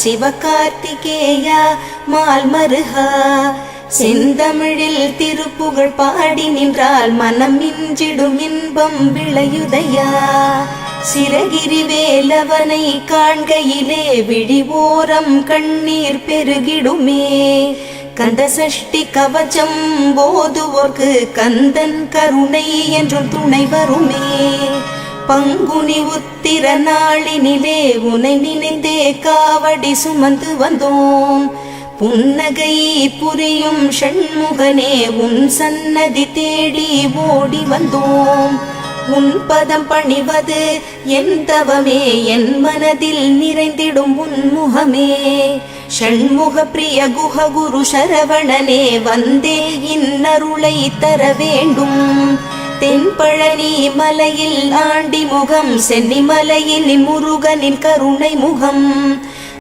சிவகார்த்திகேயா மால்மருகா செந்தமிழில் திருப்புகழ் பாடி நின்றால் மனம் மிஞ்சிடும் இன்பம் விளையுதையா. சிரகிரி வேலவனை காண்கையிலே விழி ஓரம் கண்ணீர் பெருகிடுமே. கந்த சஷ்டி கவச்சம் போதுவோர்க்கு கந்தன் கருணை என்றும் துணை வருமே. பங்குனி உத்திர நாளினிலே உனை நினைந்தே காவடி சுமந்து வந்தோம். புன்னகை புரியும் ஷண்முகனே உன் சன்னதி தேடி ஓடி வந்தோம். உன் பதம் பணிவது என் தவமே, என் மனதில் நிறைந்திடும் உன்முகமே. ஷண்முக பிரிய குஹ குரு சரவணனே வந்தே இன்னருளை தர வேண்டும். தென்பழனி மலையில் ஆண்டி முகம், சென்னி மலையில் முருகனின் கருணை முகம்.